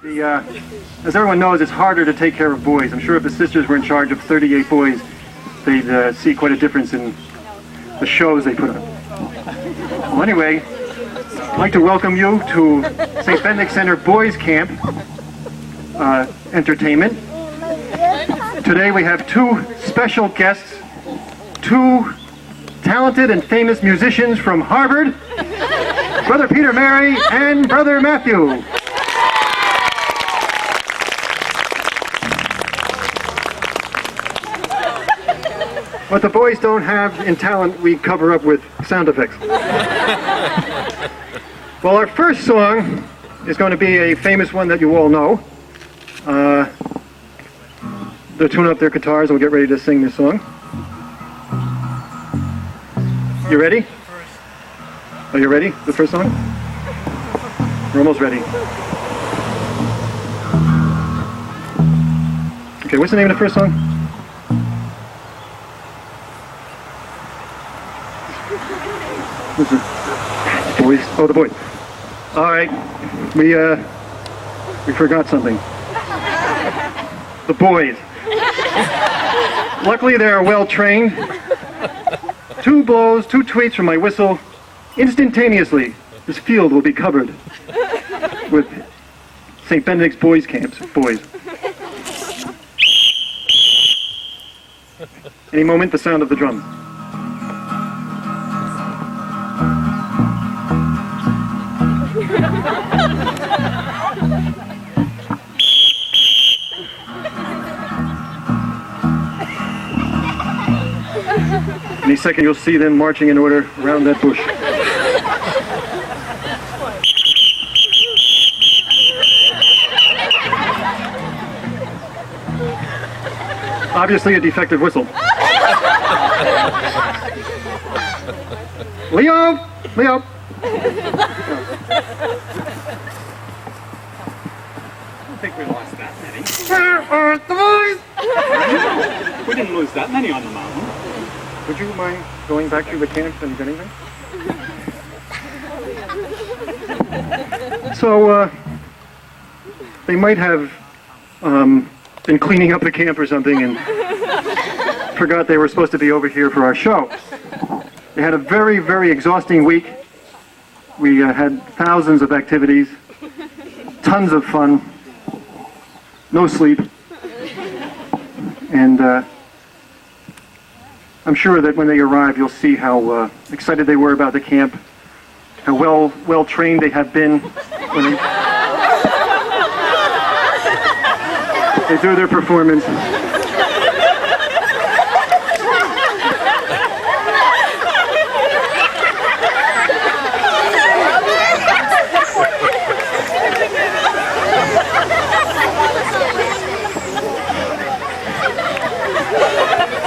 As everyone knows, it's harder to take care of boys. I'm sure if the sisters were in charge of 38 boys, they'd see quite a difference in the shows they put on. Well, anyway, I'd like to welcome you to St. Benedict Center Boys Camp entertainment. Today we have two special guests, two talented and famous musicians from Harvard, Brother Peter Mary and Brother Matthew. What the boys don't have in talent, we cover up with sound effects. Well, our first song is going to be a famous one that you all know. They'll tune up their guitars and we'll get ready to sing this song. You ready? Are you ready? The first song? We're almost ready. Okay, what's the name of the first song? What's the boys? Oh, the boys. All right, we forgot something. The boys. Luckily, they are well trained. 2 blows, 2 tweets from my whistle. Instantaneously, this field will be covered with St. Benedict's boys camps. Boys. Any moment, the sound of the drum. Any second you'll see them marching in order around that bush. Obviously a defective whistle. Leo! Leo! I think we lost that many. We didn't lose that many on the mountain. Would you mind going back to the camp and getting them? So, they might have been cleaning up the camp or something and forgot they were supposed to be over here for our show. They had a very, very exhausting week. We had thousands of activities, tons of fun, no sleep, and I'm sure that when they arrive you'll see how excited they were about the camp, how well trained they have been when they do their performance.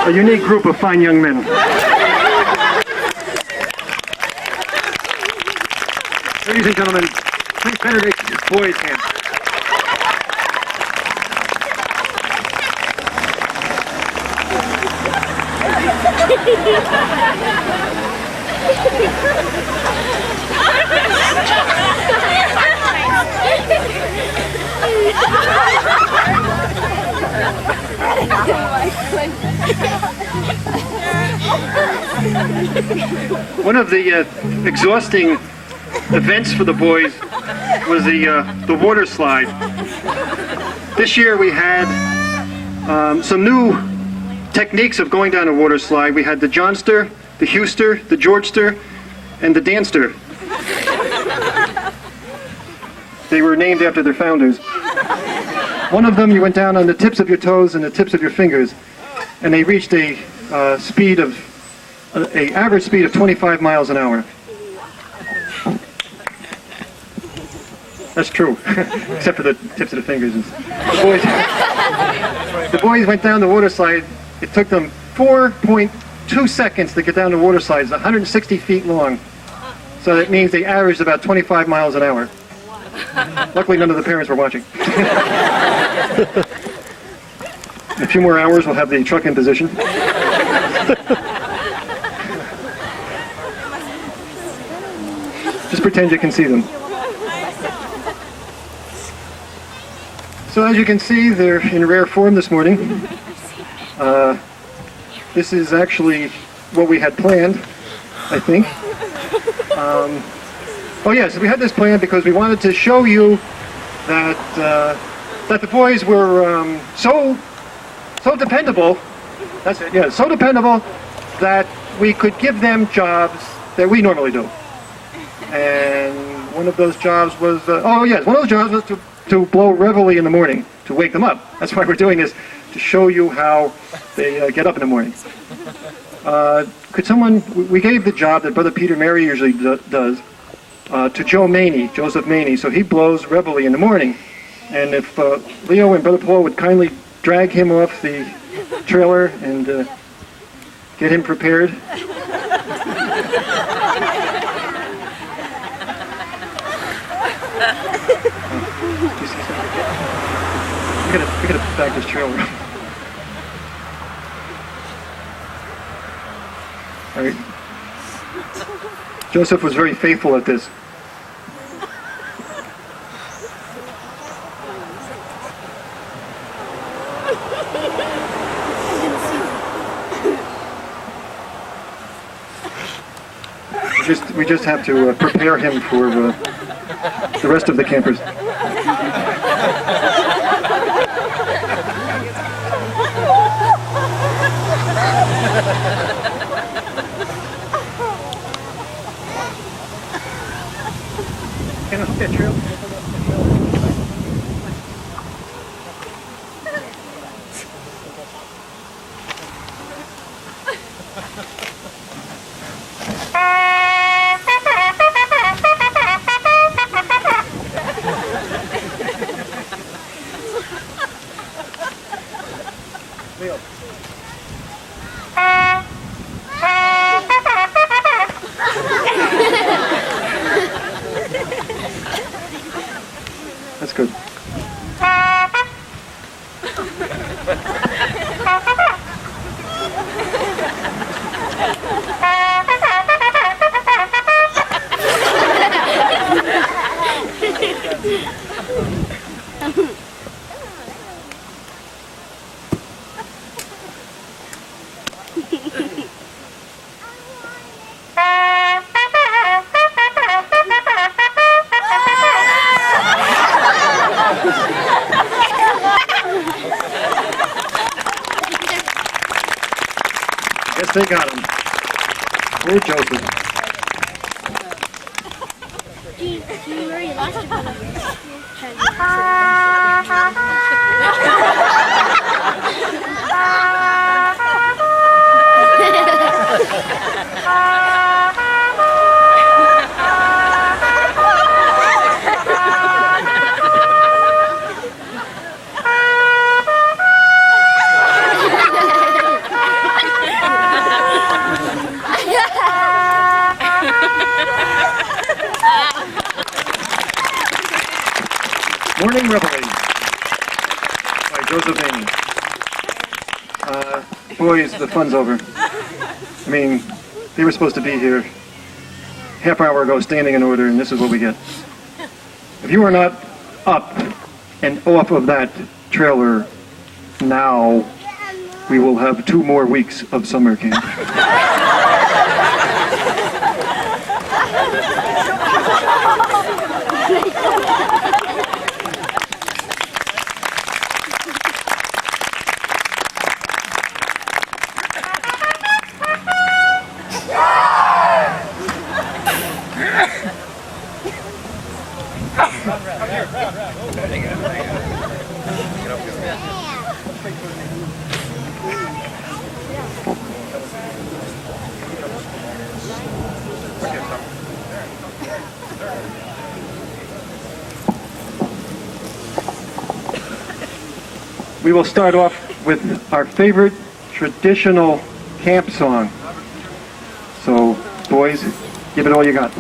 A unique group of fine young men. Ladies and gentlemen, St. Benedict's Boys Camp. One of the exhausting events for the boys was the water slide. This year we had some new techniques of going down a water slide. We had the Johnster, the Hewster, the Georgester, and the Danster. They were named after their founders. One of them you went down on the tips of your toes and the tips of your fingers, and they reached a average speed of 25 miles an hour. That's true, except for the tips of the fingers. The boys went down the water slide. It took them 4.2 seconds to get down the water slide. It's 160 feet long. So that means they averaged about 25 miles an hour. Luckily, none of the parents were watching. In a few more hours, we'll have the truck in position. Just pretend you can see them. So as you can see, they're in rare form this morning. This is actually what we had planned, I think. Oh yes, we had this plan because we wanted to show you that the boys were so dependable. That's it. Yeah, so dependable that we could give them jobs that we normally do. And one of those jobs was to blow reveille in the morning, to wake them up. That's why we're doing this, to show you how they get up in the morning. Could someone, we gave the job that Brother Peter Mary usually does to Joseph Maney, so he blows reveille in the morning. And if Leo and Brother Paul would kindly drag him off the trailer and get him prepared. We gotta back this trailer up. All right. Joseph was very faithful at this. We just have to prepare him for the rest of the campers. Can I get you? Leo. That's good. Guess they got him. Poor Joseph. You already lost Morning Reveille by Joseph Maney. Boys, the fun's over. I mean, they were supposed to be here half hour ago standing in order, and this is what we get. If you are not up and off of that trailer now, we will have 2 more weeks of summer camp. We will start off with our favorite traditional camp song. So, boys, give it all you got.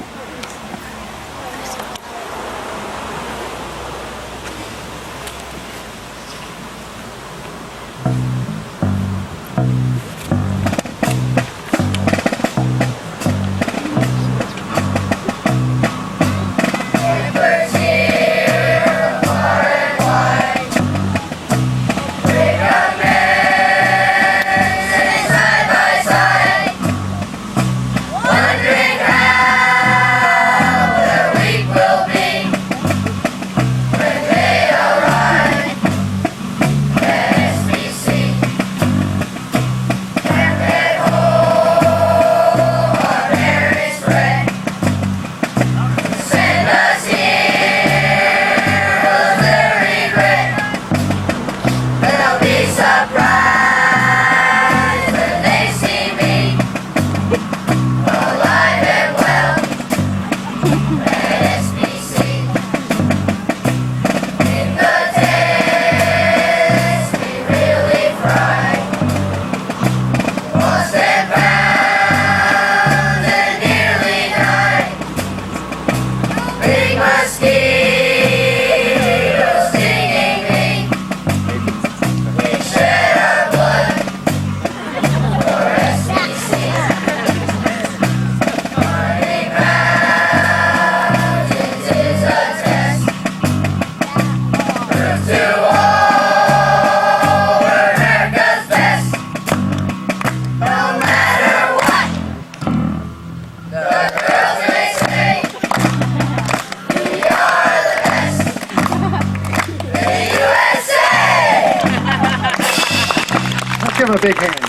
a big hand.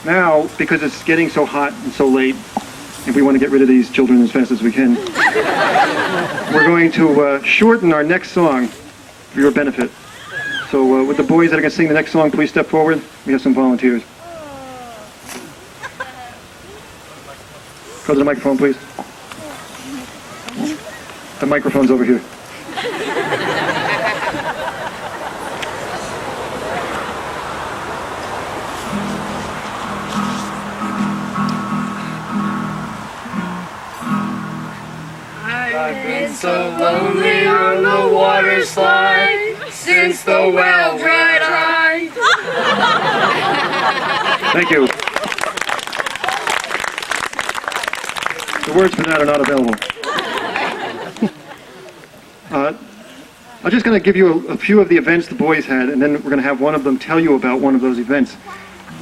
Now, because it's getting so hot and so late, if we want to get rid of these children as fast as we can, we're going to shorten our next song for your benefit. So with the boys that are going to sing the next song, please step forward. We have some volunteers. Go to the microphone, please. The microphone's over here. I've been so lonely on the water slide since the well dried eye. Thank you. The words for that are not available. I'm just going to give you a few of the events the boys had, and then we're going to have one of them tell you about one of those events.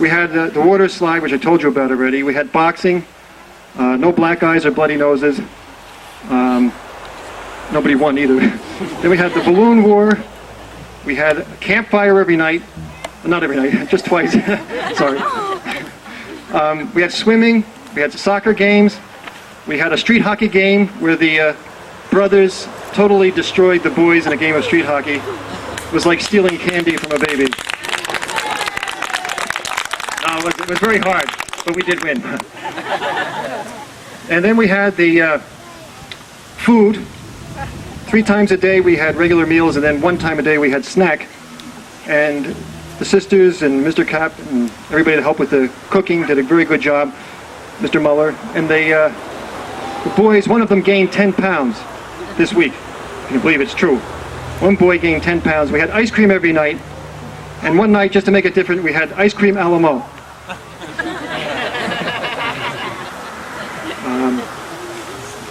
We had the water slide, which I told you about already. We had boxing, no black eyes or bloody noses. Nobody won either. Then we had the balloon war. We had a campfire every night. Not every night, just twice. Sorry. We had swimming. We had soccer games. We had a street hockey game where the brothers totally destroyed the boys in a game of street hockey. It was like stealing candy from a baby. No, it was very hard, but we did win. And then we had the food. 3 times a day we had regular meals, and then 1 time a day we had snack. And the sisters and Mr. Cap and everybody that helped with the cooking did a very good job, Mr. Muller. And the boys, one of them gained 10 pounds this week. Can you believe it's true? One boy gained 10 pounds. We had ice cream every night. And one night, just to make it different, we had ice cream a la mode.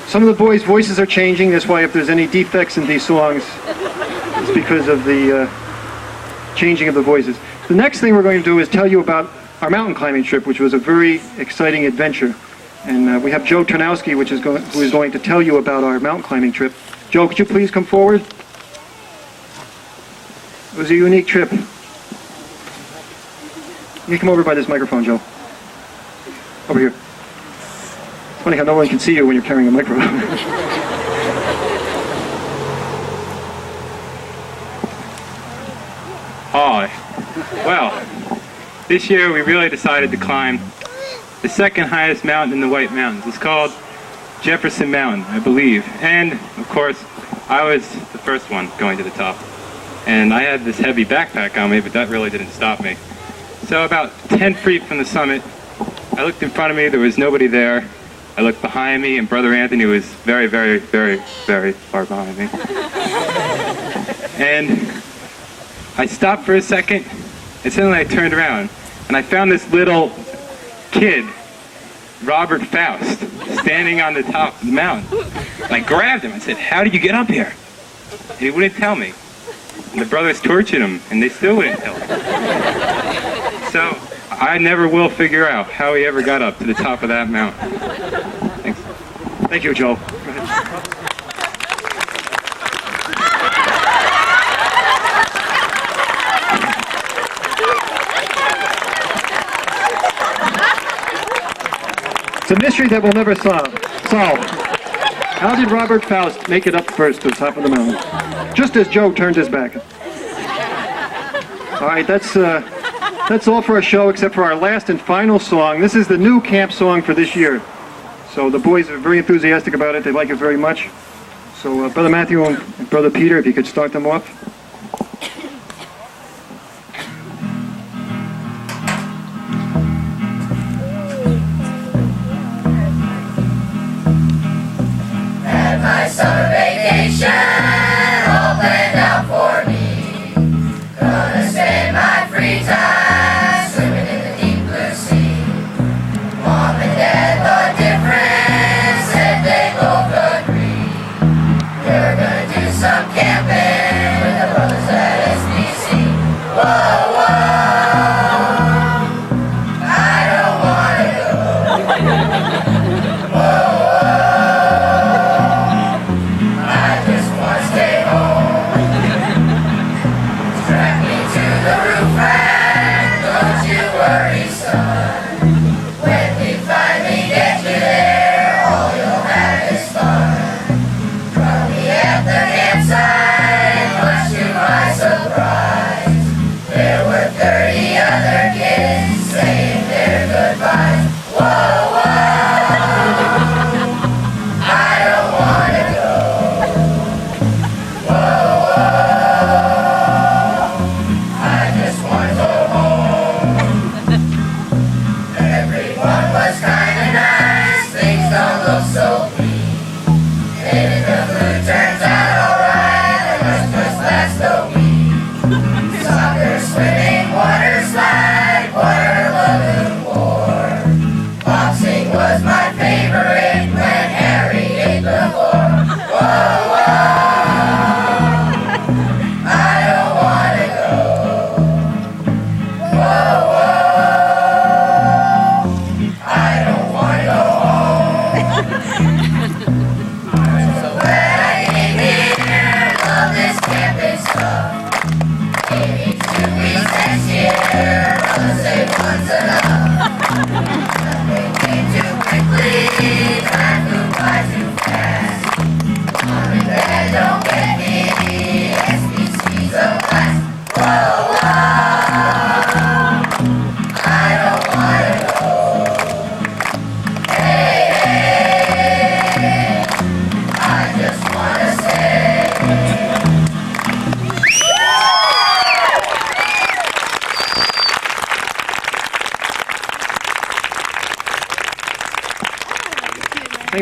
Some of the boys' voices are changing. That's why if there's any defects in these songs, it's because of the changing of the voices. The next thing we're going to do is tell you about our mountain climbing trip, which was a very exciting adventure. And we have Joe Turnowski, who is going to tell you about our mountain climbing trip. Joe, could you please come forward? It was a unique trip. You come over by this microphone, Joe. Over here. It's funny how no one can see you when you're carrying a microphone. Hi. Well, this year we really decided to climb the second highest mountain in the White Mountains. It's called Jefferson Mountain, I believe. And, of course, I was the first one going to the top. And I had this heavy backpack on me, but that really didn't stop me. So about 10 feet from the summit, I looked in front of me, there was nobody there. I looked behind me, and Brother Anthony was very, very, very, very far behind me. And I stopped for a second, and suddenly I turned around, and I found this little kid, Robert Faust, standing on the top of the mountain. And I grabbed him. I said, "How did you get up here?" And he wouldn't tell me. And the brothers tortured him, and they still wouldn't tell me. So I never will figure out how he ever got up to the top of that mountain. Thanks. Thank you, Joe. It's a mystery that we'll never solve. How did Robert Faust make it up first to the top of the mountain? Just as Joe turned his back. All right, that's all for our show except for our last and final song. This is the new camp song for this year. So the boys are very enthusiastic about it. They like it very much. So Brother Matthew and Brother Peter, if you could start them off. My summer vacation all planned out for me. Gonna spend my free time swimming in the deep blue sea. Mom and Dad thought different, said they both agreed. They're gonna do some camping with the brothers at SBC. Whoa, whoa, I don't want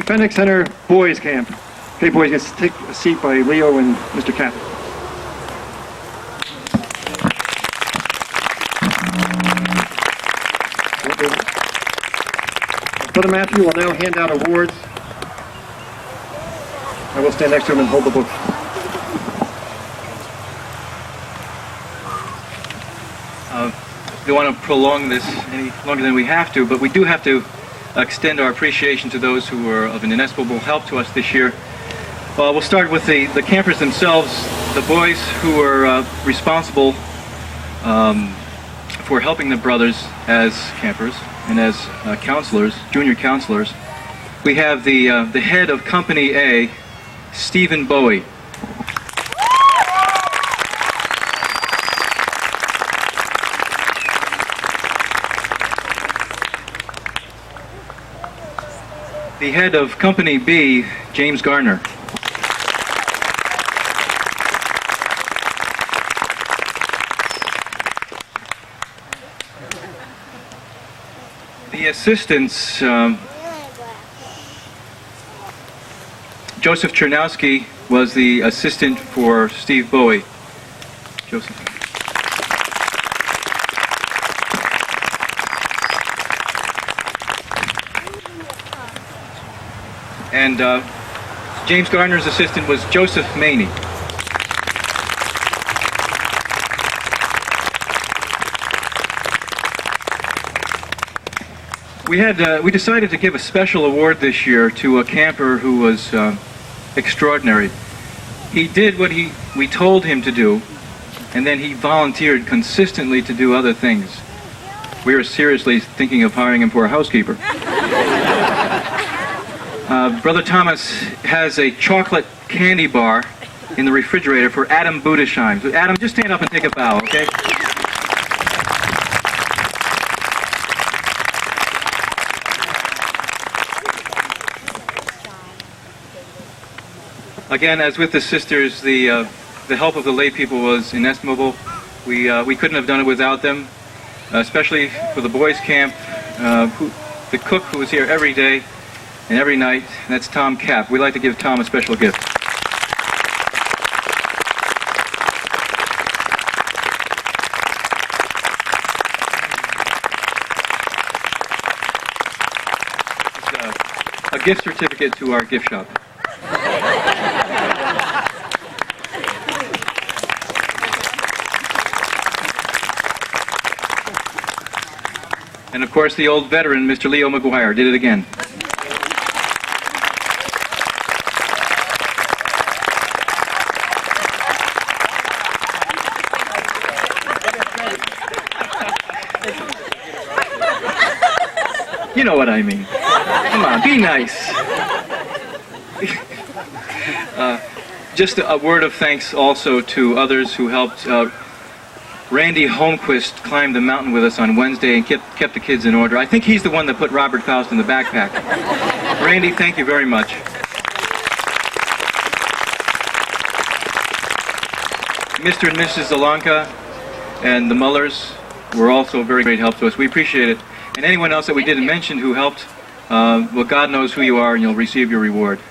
Fennec Center Boys Camp. Okay, boys, you can take a seat by Leo and Mr. Cap. Brother Matthew will now hand out awards. I will stand next to him and hold the book. We don't want to prolong this any longer than we have to, but we do have to extend our appreciation to those who were of an inestimable help to us this year. Well, we'll start with the campers themselves, the boys who were responsible for helping the brothers as campers and as counselors, junior counselors. We have the head of Company A, Stephen Bowie. The head of Company B, James Gardner. The assistants, Joseph Chernowski was the assistant for Steve Bowie. Joseph. And James Gardner's assistant was Joseph Maney. We decided to give a special award this year to a camper who was extraordinary. He did what we told him to do, and then he volunteered consistently to do other things. We are seriously thinking of hiring him for a housekeeper. Brother Thomas has a chocolate candy bar in the refrigerator for Adam Budesheim. So Adam, just stand up and take a bow, okay? Again, as with the sisters, the help of the lay people was inestimable. We couldn't have done it without them, especially for the boys' camp. The cook who was here every day and every night, and that's Tom Kapp. We'd like to give Tom a special gift. It's a gift certificate to our gift shop. And of course, the old veteran, Mr. Leo McGuire, did it again. You know what I mean. Come on, be nice. Just a word of thanks also to others who helped. Randy Holmquist climbed the mountain with us on Wednesday and kept the kids in order. I think he's the one that put Robert Faust in the backpack. Randy, thank you very much. Mr. and Mrs. Zalanka and the Mullers were also very great help to us. We appreciate it. And anyone else that we didn't mention who helped, well, God knows who you are and you'll receive your reward.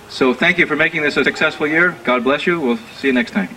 So thank you for making this a successful year. God bless you. We'll see you next time.